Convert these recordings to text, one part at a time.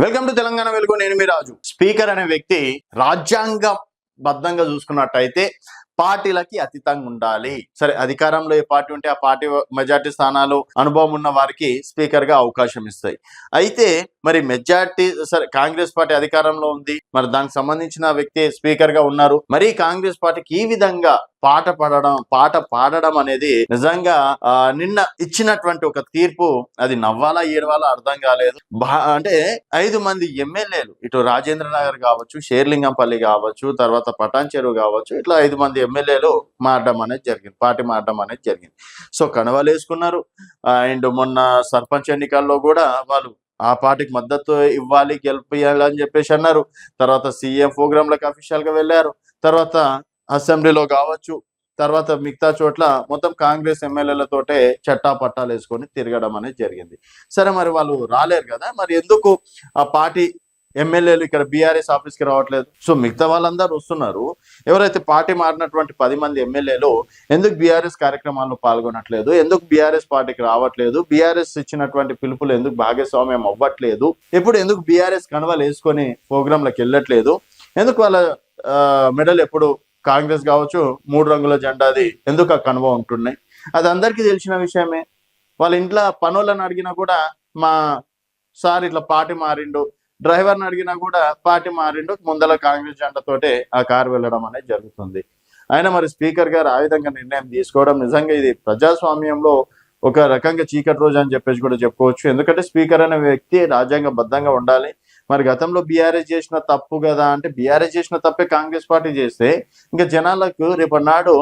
Welcome to Telangana వెలుగు. నేను మీ రాజు. Speaker అనే వ్యక్తి రాజ్యాంగ బద్ధంగా చూసుకున్నట్టయితే పార్టీలకి అతీతంగా ఉండాలి. సరే, అధికారంలో ఏ పార్టీ ఉంటే ఆ పార్టీ మెజార్టీ స్థానాలు అనుభవం ఉన్న వారికి స్పీకర్ గా అవకాశం ఇస్తాయి. అయితే మరి మెజార్టీ సరే కాంగ్రెస్ పార్టీ అధికారంలో ఉంది, మరి దానికి సంబంధించిన వ్యక్తి స్పీకర్ గా ఉన్నారు. మరి కాంగ్రెస్ పార్టీకి ఈ విధంగా పాట పాడడం అనేది నిజంగా నిన్న ఇచ్చినటువంటి ఒక తీర్పు అది నవ్వాలా ఏడవాలా అర్థం కాలేదు. అంటే 5 మంది ఎమ్మెల్యేలు, ఇటు రాజేంద్ర నగర్ కావచ్చు, షేర్లింగంపల్లి కావచ్చు, తర్వాత పటాన్ చెరువు కావచ్చు, ఇట్లా 5 మంది ఎమ్మెల్యేలు మారడం అనేది జరిగింది, పార్టీ మారడం అనేది జరిగింది. సో కనవాలు వేసుకున్నారు. అండ్ మొన్న సర్పంచ్ ఎన్నికల్లో కూడా వాళ్ళు ఆ పార్టీకి మద్దతు ఇవ్వాలి, గెలిపియాలని చెప్పేసి అన్నారు. తర్వాత సీఎం ప్రోగ్రాంలకు అఫీషియల్ గా వెళ్ళారు. తర్వాత అసెంబ్లీలో కావచ్చు, తర్వాత మిగతా చోట్ల మొత్తం కాంగ్రెస్ ఎమ్మెల్యేలతోటే చట్టా పట్టాలు వేసుకొని తిరగడం అనేది జరిగింది. సరే, మరి వాళ్ళు రాలేరు కదా, మరి ఎందుకు ఆ పార్టీ ఎమ్మెల్యేలు ఇక్కడ బీఆర్ఎస్ ఆఫీస్కి రావట్లేదు? సో మిగతా వాళ్ళందరూ వస్తున్నారు. ఎవరైతే పార్టీ మారినటువంటి 10 మంది ఎమ్మెల్యేలు ఎందుకు బీఆర్ఎస్ కార్యక్రమాల్లో పాల్గొనట్లేదు, ఎందుకు బీఆర్ఎస్ పార్టీకి రావట్లేదు, బీఆర్ఎస్ ఇచ్చినటువంటి పిలుపులు ఎందుకు భాగస్వామ్యం అవ్వట్లేదు, ఇప్పుడు ఎందుకు బీఆర్ఎస్ కనువలు వేసుకొని ప్రోగ్రాంలకు వెళ్ళట్లేదు, ఎందుకు వాళ్ళ మెడల్ ఎప్పుడు కాంగ్రెస్ కావచ్చు 3 రంగుల జెండాది ఎందుకు ఆ కనువ ఉంటున్నాయి? అది అందరికీ తెలిసిన విషయమే. వాళ్ళ ఇంట్లో పనులను అడిగినా కూడా మా సార్ ఇట్లా పార్టీ మారిండు, డ్రైవర్ని అడిగినా కూడా పార్టీ మారిండు, ముందల కాంగ్రెస్ జెండాతోటే ఆ కారు వెళ్ళడం అనేది జరుగుతుంది. అయినా మరి స్పీకర్ గారు ఆ విధంగా నిర్ణయం తీసుకోవడం నిజంగా ఇది ప్రజాస్వామ్యంలో ఒక రకంగా చీకటి రోజు అని చెప్పేసి కూడా చెప్పుకోవచ్చు. ఎందుకంటే స్పీకర్ అనే వ్యక్తి రాజ్యాంగబద్ధంగా ఉండాలి. మరి గతంలో బీఆర్ఎస్ చేసిన తప్పు కదా అంటే, బీఆర్ఎస్ చేసిన తప్పే కాంగ్రెస్ పార్టీ చేస్తే ఇంకా జనాలకు రేపటి నాడు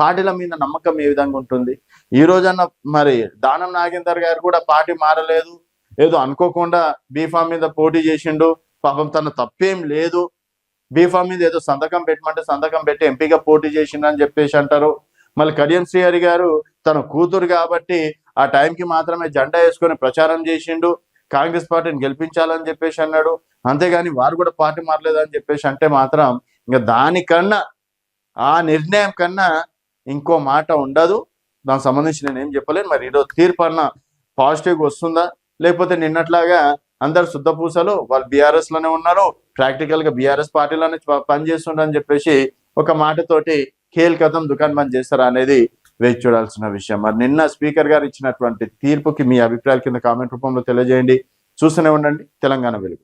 పార్టీల మీద నమ్మకం ఏ విధంగా ఉంటుంది? ఈ రోజన్న మరి దానం నాగేందర్ గారు కూడా పార్టీ మారలేదు, ఏదో అనుకోకుండా బీఫామ్ మీద పోటీ చేసిండు, పాపం తన తప్పేం లేదు, బీఫామ్ మీద ఏదో సంతకం పెట్టమంటే సంతకం పెట్టి ఎంపీగా పోటీ చేసిండు అని చెప్పేసి అంటారు. మళ్ళీ కడియం శ్రీహరి గారు తన కూతురు కాబట్టి ఆ టైంకి మాత్రమే జెండా వేసుకొని ప్రచారం చేసిండు, కాంగ్రెస్ పార్టీని గెలిపించాలని చెప్పేసి అన్నాడు. అంతేగాని వారు కూడా పార్టీ మారలేదని చెప్పేసి అంటే మాత్రం ఇంకా దానికన్నా ఆ నిర్ణయం కన్నా ఇంకో మాట ఉండదు. దానికి సంబంధించి నేను ఏం చెప్పలేను. మరి ఈరోజు తీర్పు అన్న పాజిటివ్గా వస్తుందా, లేకపోతే నిన్నట్లాగా అందరు శుద్ధపూసలు వాళ్ళు బీఆర్ఎస్ లోనే ఉన్నారు, ప్రాక్టికల్ గా బీఆర్ఎస్ పార్టీలోనే పనిచేస్తుండని చెప్పేసి ఒక మాటతోటి కథం దుకాణం బంద్ చేస్తారా అనేది వేచి చూడాల్సిన విషయం. మరి నిన్న స్పీకర్ గారు ఇచ్చినటువంటి తీర్పుకి మీ అభిప్రాయాల కింద కామెంట్ రూపంలో తెలియజేయండి. చూస్తూనే ఉండండి తెలంగాణ వెలుగు.